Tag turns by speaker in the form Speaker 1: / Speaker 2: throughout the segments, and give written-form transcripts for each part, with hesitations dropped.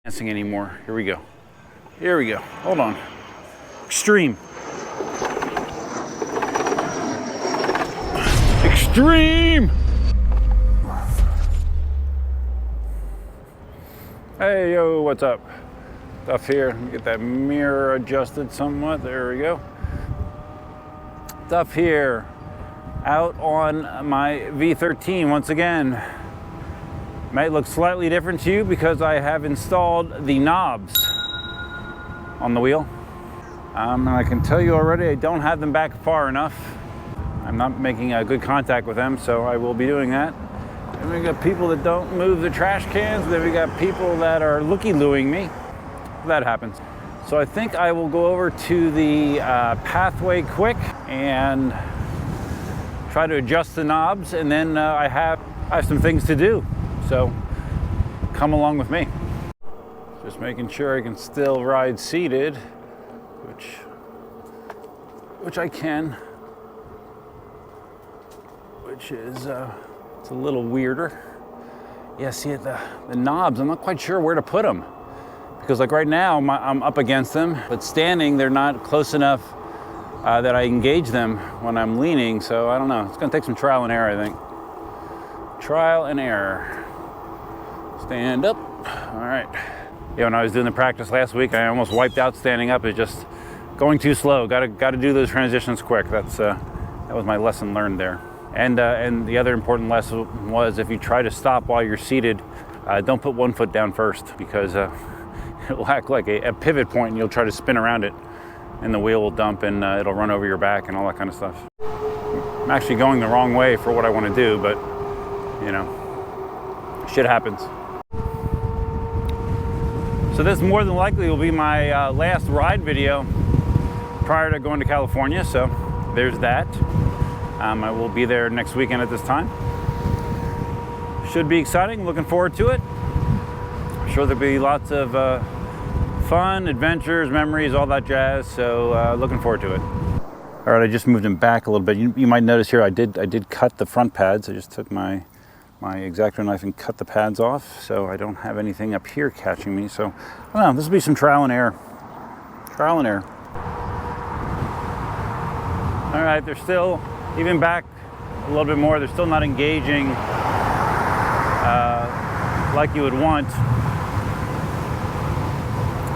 Speaker 1: Dancing anymore. Here we go. Here we go. Hold on. Extreme. Extreme! Hey, yo, what's up? Stuff here. Let me get that mirror adjusted somewhat. There we go. Stuff here. Out on my V13 once again. Might look slightly different to you because I have installed the knobs on the wheel. And I can tell you already, I don't have them back far enough. I'm not making a good contact with them, so I will be doing that. And we got people that don't move the trash cans. Then we got people that are looky-looing me. That happens. So I think I will go over to the pathway quick and try to adjust the knobs, and then I have some things to do. So come along with me. Just making sure I can still ride seated, which I can, which is it's a little weirder. Yeah, see the knobs, I'm not quite sure where to put them. Because like right now, I'm up against them, but standing, they're not close enough that I engage them when I'm leaning, so I don't know. It's gonna take some trial and error, I think. Trial and error. Stand up, all right. Yeah, when I was doing the practice last week, I almost wiped out standing up. It's just going too slow. Got to do those transitions quick. That was my lesson learned there. And the other important lesson was if you try to stop while you're seated, don't put one foot down first, because it'll act like a pivot point and you'll try to spin around it and the wheel will dump and it'll run over your back and all that kind of stuff. I'm actually going the wrong way for what I want to do, but you know, shit happens. So this more than likely will be my last ride video prior to going to California, so there's that. I will be there next weekend at this time. Should be exciting, looking forward to it. I'm sure there'll be lots of fun, adventures, memories, all that jazz, so looking forward to it. All right, I just moved them back a little bit. You might notice here I did cut the front pads. I just took my X-Acto knife and cut the pads off, so I don't have anything up here catching me. So I don't know, this will be some trial and error. Trial and error. All right, they're still, even back a little bit more, they're still not engaging like you would want.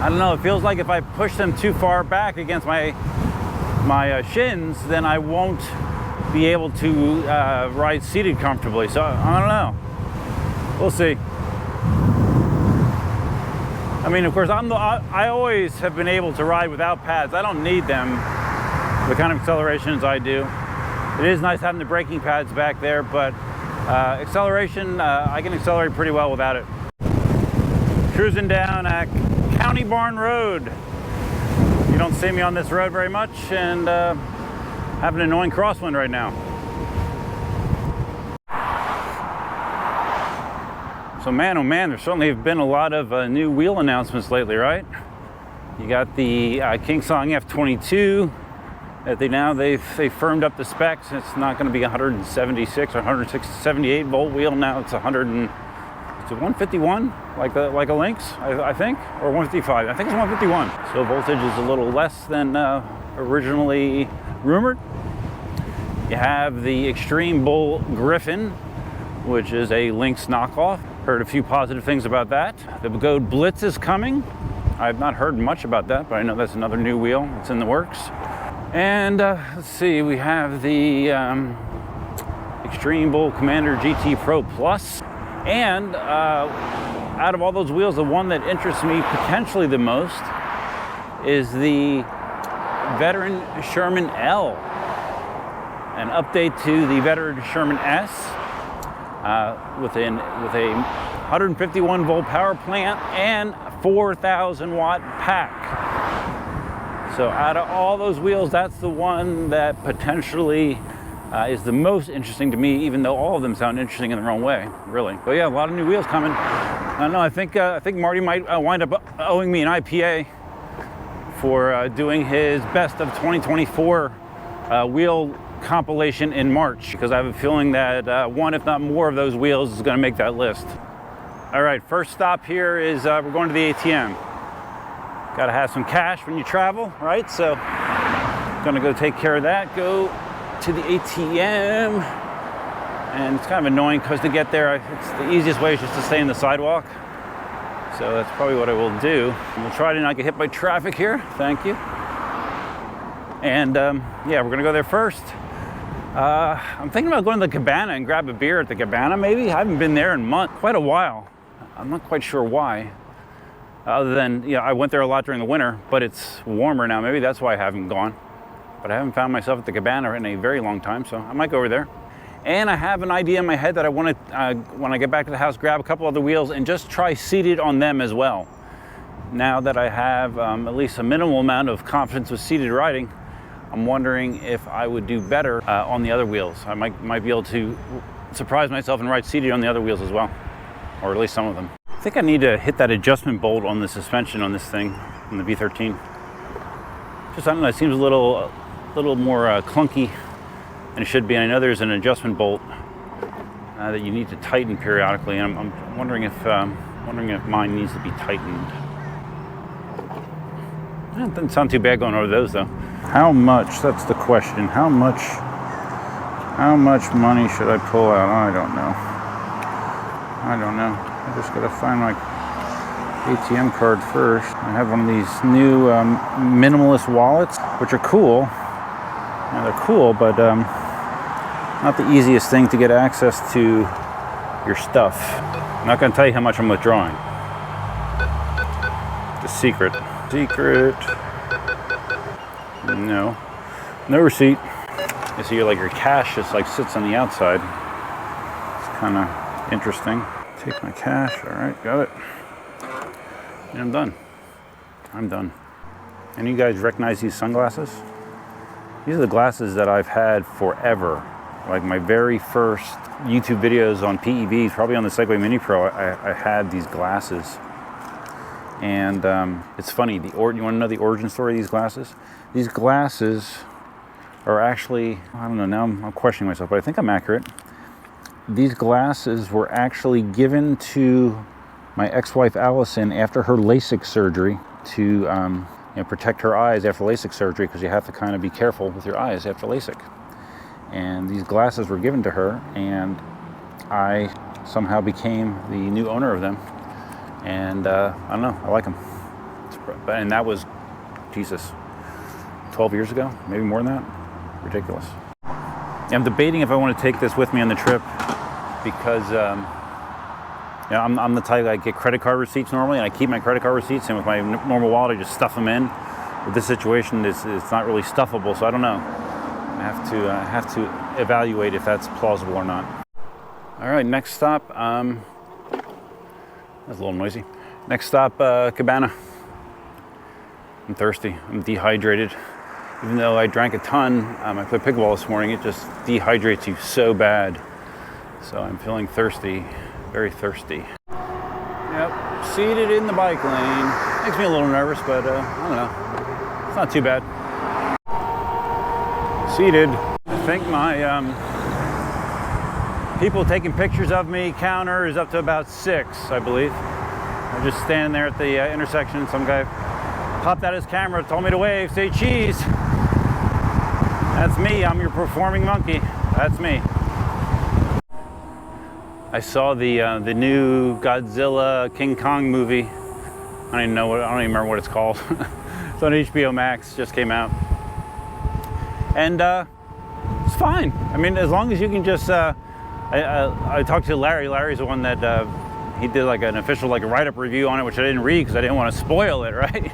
Speaker 1: I don't know, it feels like if I push them too far back against my shins, then I won't be able to ride seated comfortably. So I don't know. We'll see. I mean, of course, I always have been able to ride without pads. I don't need them, the kind of accelerations I do. It is nice having the braking pads back there, but acceleration, I can accelerate pretty well without it. Cruising down at County Barn Road. You don't see me on this road very much, and have an annoying crosswind right now. So man, oh man, there certainly have been a lot of new wheel announcements lately, right? You got the KingSong F22 that they've firmed up the specs. It's not going to be 176 or 178 volt wheel now. It's 151, like a Lynx, I think, or 155. I think it's 151. So voltage is a little less than originally rumored. You have the Extreme Bull Griffin, which is a Lynx knockoff. Heard a few positive things about that. The Goad Blitz is coming. I've not heard much about that, but I know that's another new wheel that's in the works. And let's see, we have the Extreme Bull Commander GT Pro Plus. And out of all those wheels, the one that interests me potentially the most is the Veteran Sherman L. An update to the Veteran Sherman S with a 151 volt power plant and 4,000 watt pack. So out of all those wheels, that's the one that potentially is the most interesting to me, even though all of them sound interesting in their own way, really. But yeah, a lot of new wheels coming. I don't know, I think Marty might wind up owing me an IPA for doing his best of 2024 wheel compilation in March, because I have a feeling that one, if not more, of those wheels is going to make that list. All right, first stop here is we're going to the ATM. Got to have some cash when you travel, right? So gonna go take care of that, go to the ATM. And it's kind of annoying because to get there, it's the easiest way is just to stay in the sidewalk. So that's probably what I will do. We'll try to not get hit by traffic here. Thank you. And yeah, we're gonna go there first. I'm thinking about going to the cabana and grab a beer at the cabana maybe. I haven't been there in quite a while. I'm not quite sure why. Other than, yeah, I went there a lot during the winter, but it's warmer now. Maybe that's why I haven't gone. But I haven't found myself at the cabana in a very long time, so I might go over there. And I have an idea in my head that I want to, when I get back to the house, grab a couple other wheels and just try seated on them as well. Now that I have at least a minimal amount of confidence with seated riding, I'm wondering if I would do better on the other wheels. I might be able to surprise myself and ride seated on the other wheels as well, or at least some of them. I think I need to hit that adjustment bolt on the suspension on this thing, on the V13. Just, I don't know, it seems a little more clunky than it should be. And I know there's an adjustment bolt that you need to tighten periodically, and I'm wondering if mine needs to be tightened. It doesn't sound too bad going over those though. How much? That's the question. How much money should I pull out? I don't know. I just gotta find my ATM card first. I have one of these new minimalist wallets, which are cool. Yeah, they're cool, but not the easiest thing to get access to your stuff. I'm not gonna tell you how much I'm withdrawing. The secret. No receipt. You see, your cash just sits on the outside. It's kind of interesting. Take my cash. All right, got it. And I'm done. And you guys recognize these sunglasses? These are the glasses that I've had forever. Like my very first YouTube videos on PEVs, probably on the Segway Mini Pro, I had these glasses. And it's funny, you want to know the origin story of these glasses? These glasses are actually, I don't know, now I'm questioning myself, but I think I'm accurate. These glasses were actually given to my ex-wife Allison after her LASIK surgery to protect her eyes after LASIK surgery, because you have to kind of be careful with your eyes after LASIK. And these glasses were given to her, and I somehow became the new owner of them. And I don't know, I like them. And that was, Jesus, 12 years ago, maybe more than that. Ridiculous. I'm debating if I want to take this with me on the trip, because I'm the type that I get credit card receipts normally, and I keep my credit card receipts, and with my normal wallet I just stuff them in. But this situation it's not really stuffable, so I don't know. I have to evaluate if that's plausible or not. All right, next stop. That's a little noisy. Next stop, cabana. I'm thirsty. I'm dehydrated. Even though I drank a ton, I played pickleball this morning. It just dehydrates you so bad. So I'm feeling thirsty, very thirsty. Yep, seated in the bike lane. Makes me a little nervous, but I don't know. It's not too bad. Seated. I think my people taking pictures of me counter is up to about 6, I believe. I'm just standing there at the intersection. Some guy popped out his camera, told me to wave, say cheese. That's me. I'm your performing monkey. That's me. I saw the new Godzilla KingSong movie. I don't even remember what it's called. It's on HBO Max. Just came out, and it's fine. I mean, as long as you can just. I talked to Larry. Larry's the one that he did an official write-up review on it, which I didn't read because I didn't want to spoil it, right?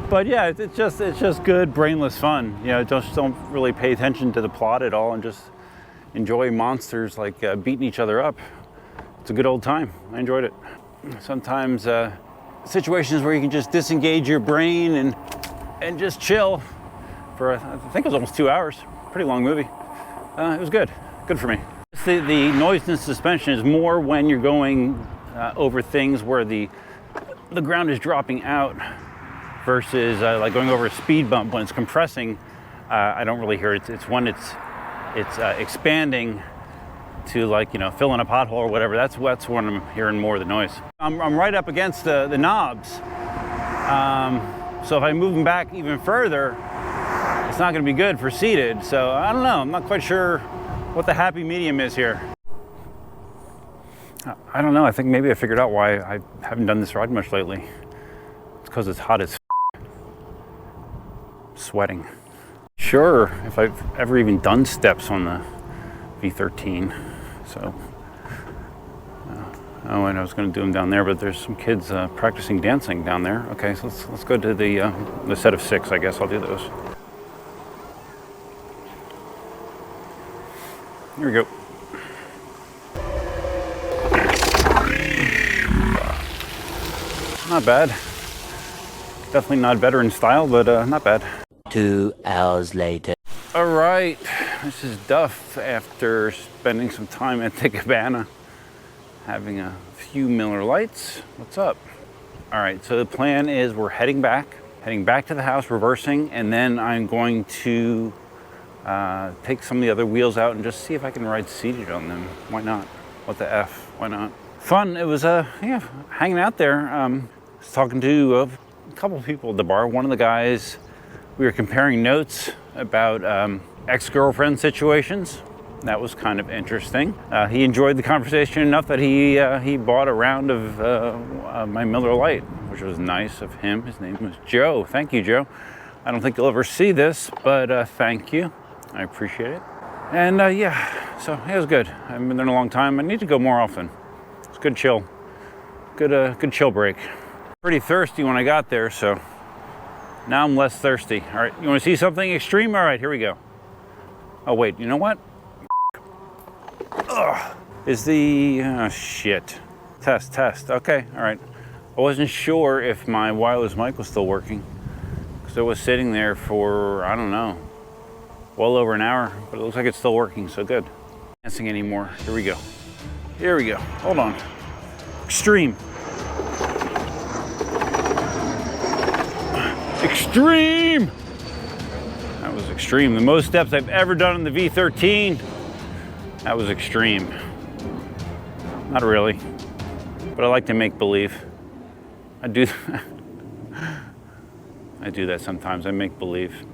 Speaker 1: But yeah, it's just good, brainless fun. Just don't really pay attention to the plot at all, and just enjoy monsters beating each other up. It's a good old time. I enjoyed it. Sometimes situations where you can just disengage your brain and just chill for I think it was almost 2 hours. Pretty long movie. It was good for me. The noise in suspension is more when you're going over things where the ground is dropping out, versus going over a speed bump when it's compressing. I don't really hear it. It's when it's expanding to, like, you know, fill in a pothole or whatever. That's when I'm hearing more of the noise. I'm right up against the knobs. So if I move them back even further, it's not going to be good for seated. So I don't know. I'm not quite sure what the happy medium is here. I don't know. I think maybe I figured out why I haven't done this ride much lately. It's because it's hot as sweating. Sure, if I've ever even done steps on the V13. So, oh, and I was going to do them down there, but there's some kids practicing dancing down there. Okay, so let's go to the set of 6. I guess I'll do those. Here we go. Not bad. Definitely not better in style, but not bad.
Speaker 2: 2 hours later.
Speaker 1: All right, this is Duff after spending some time at the cabana, having a few Miller Lights. What's up? All right, so the plan is we're heading back to the house, reversing, and then I'm going to take some of the other wheels out and just see if I can ride seated on them. Why not? What the F? Why not? Fun. It was yeah, hanging out there. I was talking to a couple of people at the bar. One of the guys, we were comparing notes about ex-girlfriend situations. That was kind of interesting. He enjoyed the conversation enough that he bought a round of my Miller Lite, which was nice of him. His name was Joe. Thank you, Joe. I don't think you'll ever see this, but thank you. I appreciate it. And yeah, so it was good. I haven't been there in a long time. I need to go more often. It's good chill. Good chill break. Pretty thirsty when I got there, so now I'm less thirsty. All right, you want to see something extreme? All right, here we go. Oh wait, you know what? Ugh. Is the, oh shit. Test. Okay, all right. I wasn't sure if my wireless mic was still working, because it was sitting there for, I don't know, well over an hour, but it looks like it's still working, so good. Dancing anymore. Here we go. Hold on. Extreme. That was extreme. The most steps I've ever done in the V13. That was extreme. Not really, but I like to make believe. I do that sometimes. I make believe.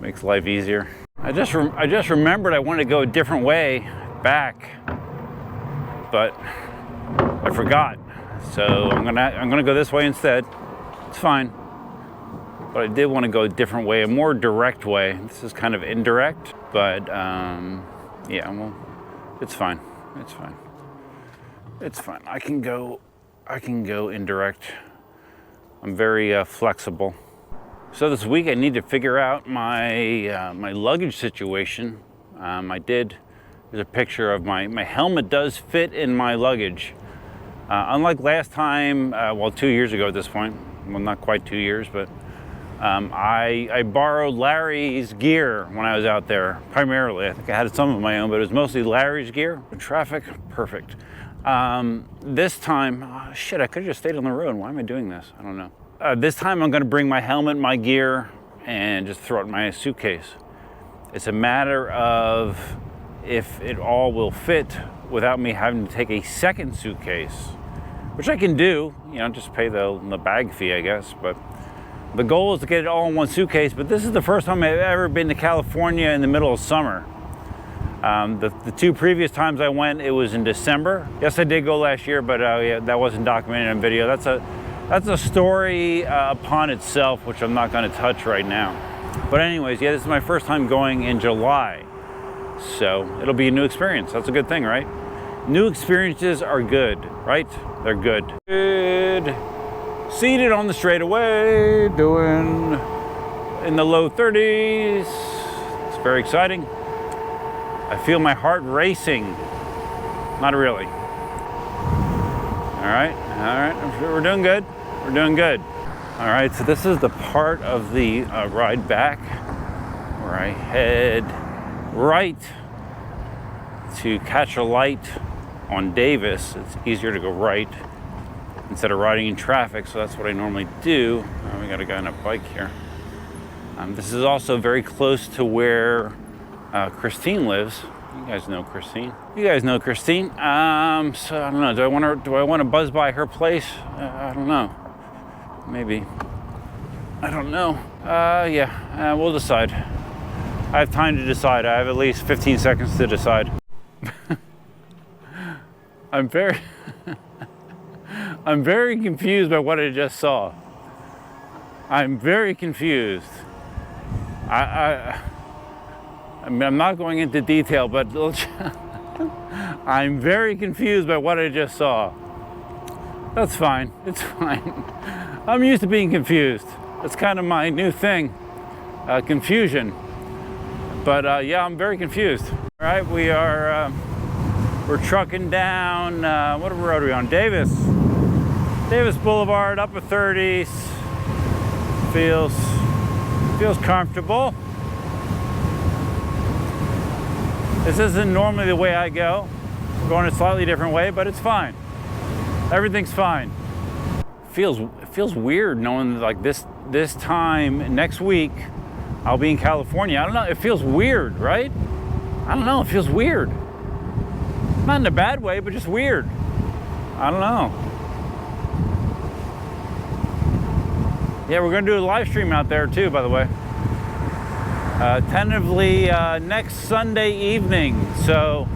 Speaker 1: Makes life easier. I just remembered I wanted to go a different way back, but I forgot. So I'm gonna go this way instead. It's fine. But I did want to go a different way, a more direct way. This is kind of indirect, but yeah, well, it's fine. It's fine. I can go indirect. I'm very flexible. So this week I need to figure out my my luggage situation. There's a picture of my helmet does fit in my luggage. Unlike last time, well, 2 years ago at this point, well, not quite 2 years, but I borrowed Larry's gear when I was out there, primarily. I think I had some of my own, but it was mostly Larry's gear. Traffic, perfect. This time, oh, shit, I could have just stayed on the road. Why am I doing this? I don't know. This time I'm gonna bring my helmet, my gear, and just throw it in my suitcase. It's a matter of if it all will fit without me having to take a second suitcase, which I can do, you know, just pay the bag fee, I guess. But the goal is to get it all in one suitcase, but this is the first time I've ever been to California in the middle of summer. The 2 previous times I went, it was in December. Yes, I did go last year, but yeah, that wasn't documented on video. That's a story upon itself, which I'm not gonna touch right now. But anyways, yeah, this is my first time going in July. So it'll be a new experience. That's a good thing, right? New experiences are good, right? They're good. Good. Seated on the straightaway, doing in the low 30s. It's very exciting. I feel my heart racing. Not really. All right. We're doing good. All right, so this is the part of the ride back where I head right to catch a light on Davis. It's easier to go right instead of riding in traffic, so that's what I normally do. We got a guy on a bike here. This is also very close to where Christine lives You guys know Christine. You guys know Christine. So I don't know. Do I want to buzz by her place? I don't know. Maybe. I don't know. Yeah. We'll decide. I have time to decide. I have at least 15 seconds to decide. I'm very confused by what I just saw. I'm very confused. I'm not going into detail, but I'm very confused by what I just saw. That's fine. It's fine. I'm used to being confused. That's kind of my new thing, confusion. But yeah, I'm very confused. All right, we're trucking down. What road are we on? Davis Boulevard, upper 30s. Feels comfortable. This isn't normally the way I go. We're going a slightly different way, but it's fine. Everything's fine. It feels weird knowing like this time next week I'll be in California. I don't know. It feels weird, right? I don't know. It feels weird. Not in a bad way, but just weird. I don't know. Yeah, we're going to do a live stream out there too, by the way. Tentatively next Sunday evening. So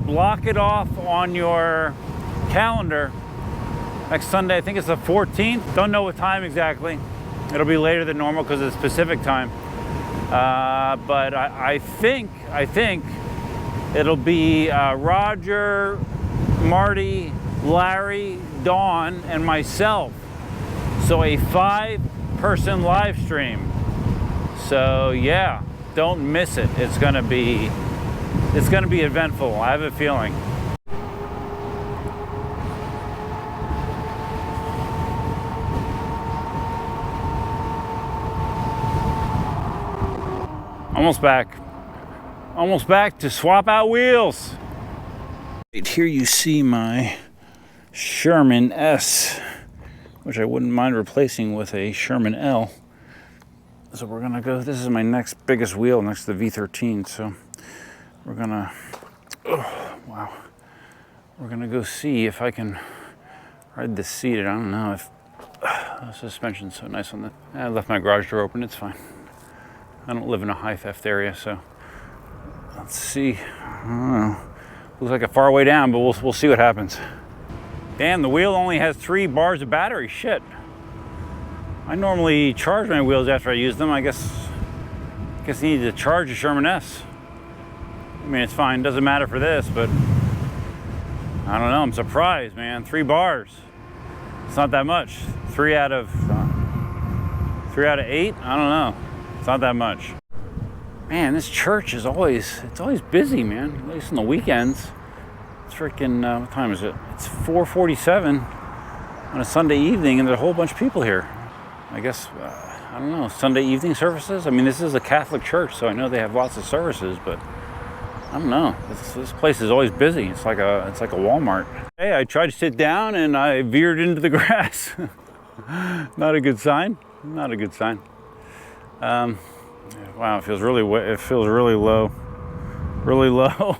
Speaker 1: block it off on your calendar. Next Sunday, I think it's the 14th. Don't know what time exactly. It'll be later than normal because it's Pacific time. But I think it'll be Roger, Marty, Larry, Dawn, and myself. So a 5-person live stream. So yeah, don't miss it. It's gonna be eventful. I have a feeling. Almost back to swap out wheels. Right here you see my Sherman S, which I wouldn't mind replacing with a Sherman L. So we're gonna go, this is my next biggest wheel next to the V13. So we're gonna, wow. We're gonna go see if I can ride this seated. I don't know if the suspension's so nice on the, I left my garage door open, it's fine. I don't live in a high theft area, so let's see. I don't know. Looks like a far way down, but we'll see what happens. Damn, the wheel only has 3 bars of battery. Shit. I normally charge my wheels after I use them. I guess I need to charge a Sherman S. I mean, it's fine. Doesn't matter for this, but I don't know. I'm surprised, man. 3 bars. It's not that much. 3 out of 8. I don't know. It's not that much. Man, this church is always busy, man. At least on the weekends. It's freaking, what time is it? It's 4:47 on a Sunday evening, and there's a whole bunch of people here. I guess, I don't know, Sunday evening services? I mean, this is a Catholic church, so I know they have lots of services, but I don't know. This place is always busy. It's like a Walmart. Hey, I tried to sit down and I veered into the grass. Not a good sign. Not a good sign. Wow, it feels really low. Really low.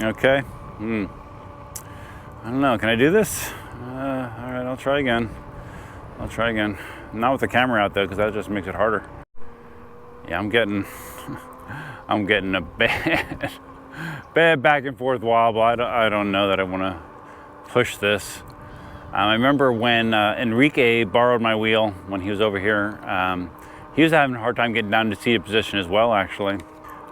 Speaker 1: Okay. I don't know. Can I do this? All right, I'll try again. Not with the camera out though, because that just makes it harder. Yeah, I'm getting a bad back and forth wobble. I don't know that I want to push this. I remember when Enrique borrowed my wheel when he was over here. He was having a hard time getting down to seated position as well, actually. I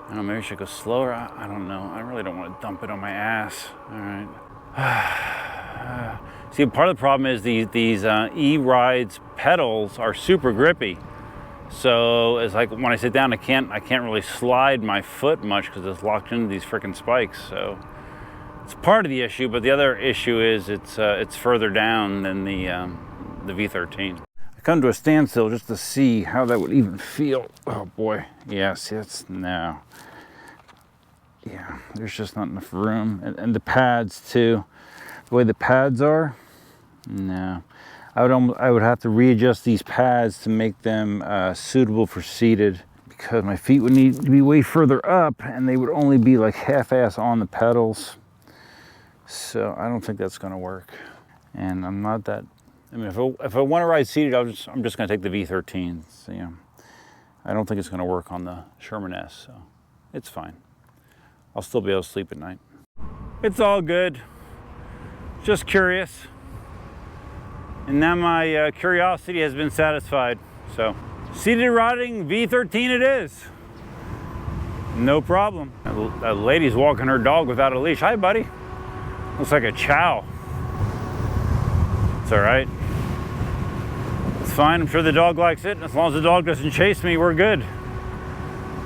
Speaker 1: don't know, maybe I should go slower. I don't know. I really don't want to dump it on my ass. All right. See, part of the problem is these E-Rides pedals are super grippy. So it's like when I sit down, I can't really slide my foot much because it's locked into these freaking spikes. So it's part of the issue, but the other issue is it's further down than the V13. I come to a standstill just to see how that would even feel. Oh boy, yes, no. Yeah, there's just not enough room, and the pads too. The way the pads are, no. I would have to readjust these pads to make them suitable for seated, because my feet would need to be way further up and they would only be like half-ass on the pedals. So I don't think that's gonna work. And I'm not that, I mean, if I want to ride seated, I'm just gonna take the V13. So, yeah, I don't think it's gonna work on the Sherman S, so it's fine. I'll still be able to sleep at night. It's all good, just curious. And now my curiosity has been satisfied. So, seated riding V13 it is. No problem. A lady's walking her dog without a leash. Hi, buddy. Looks like a chow. It's all right. It's fine. I'm sure the dog likes it. As long as the dog doesn't chase me, we're good.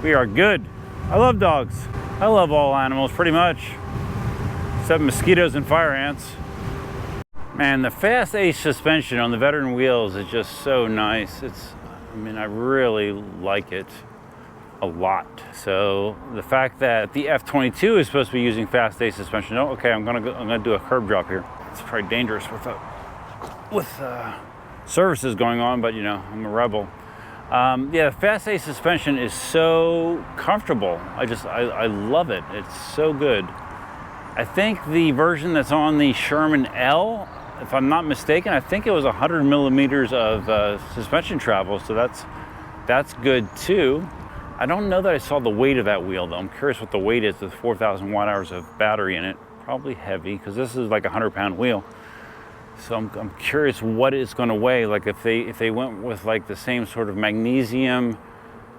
Speaker 1: We are good. I love dogs. I love all animals pretty much, except mosquitoes and fire ants. Man, the Fast Ace suspension on the veteran wheels is just so nice. I mean, I really like it a lot. So the fact that the F22 is supposed to be using Fast Ace suspension, oh, okay, I'm gonna do a curb drop here. It's probably dangerous with services going on, but you know, I'm a rebel. Yeah, the Fast Ace suspension is so comfortable. I love it. It's so good. I think the version that's on the Sherman L, if I'm not mistaken, I think it was 100 millimeters of suspension travel, so that's good too. I don't know that I saw the weight of that wheel though. I'm curious what the weight is with 4,000 watt hours of battery in it. Probably heavy, because this is like a 100-pound wheel. So I'm curious what it's going to weigh. Like if they went with like the same sort of magnesium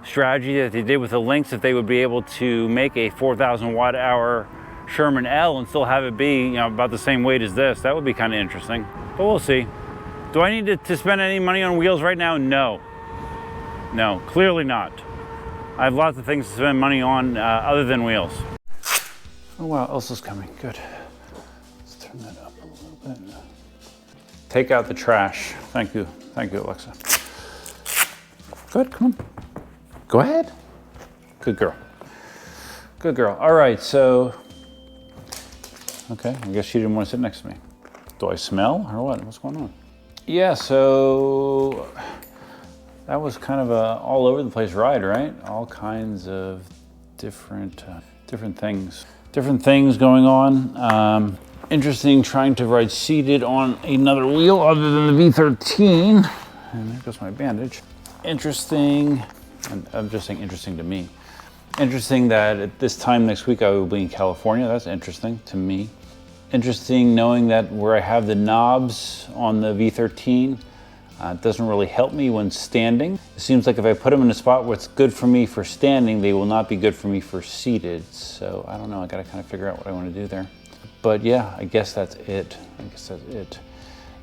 Speaker 1: strategy that they did with the Lynx, if they would be able to make a 4,000 watt hour Sherman L and still have it be, you know, about the same weight as this. That would be kind of interesting, but we'll see. Do I need to spend any money on wheels right now? No, clearly not. I have lots of things to spend money on other than wheels. Oh wow, Elsa's coming, good. Let's turn that up a little bit. Take out the trash. Thank you, Alexa. Good, come on, go ahead. Good girl, good girl. All right, so, okay, I guess she didn't want to sit next to me. Do I smell or what? What's going on? Yeah, so that was kind of a all over the place ride, right? All kinds of different things going on. Interesting trying to ride seated on another wheel other than the V13. And there goes my bandage. Interesting, I'm just saying interesting to me. Interesting that at this time next week I will be in California. That's interesting to me. Interesting knowing that where I have the knobs on the V13, it doesn't really help me when standing. It seems like if I put them in a spot where it's good for me for standing, they will not be good for me for seated. So I don't know, I gotta kind of figure out what I want to do there. But yeah, I guess that's it.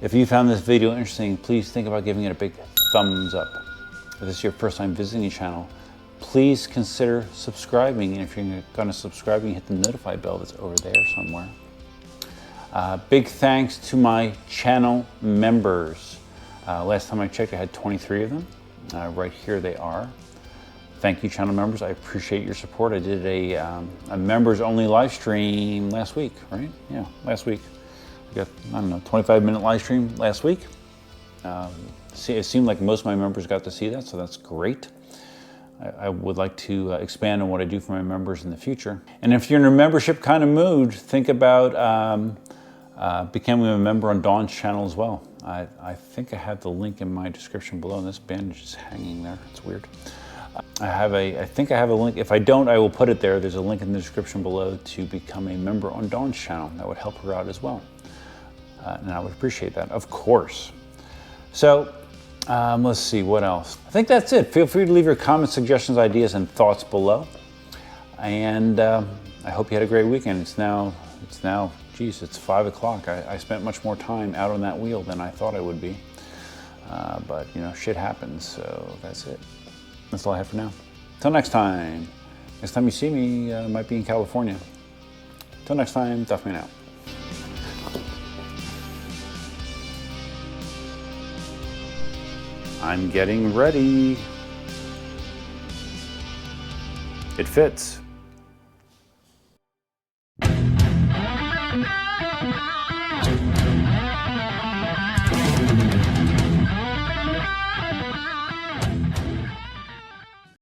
Speaker 1: If you found this video interesting, please think about giving it a big thumbs up. If this is your first time visiting the channel, please consider subscribing. And if you're gonna subscribe, you hit the notify bell that's over there somewhere. Big thanks to my channel members. Last time I checked, I had 23 of them. Right here they are. Thank you, channel members. I appreciate your support. I did a members only live stream last week, right? Yeah, last week. I got, I don't know, 25-minute live stream last week. It seemed like most of my members got to see that, so that's great. I would like to expand on what I do for my members in the future. And if you're in a membership kind of mood, think about becoming a member on Dawn's channel as well. I think I have the link in my description below, and this bandage is hanging there. It's weird. I think I have a link. If I don't, I will put it there. There's a link in the description below to become a member on Dawn's channel. That would help her out as well. And I would appreciate that, of course. So, let's see, what else? I think that's it. Feel free to leave your comments, suggestions, ideas, and thoughts below. And I hope you had a great weekend. It's now, geez, it's 5 o'clock. I spent much more time out on that wheel than I thought I would be. But, you know, shit happens, so that's it. That's all I have for now. Till next time. Next time you see me, I might be in California. Till next time, Duffman out. I'm getting ready. It fits.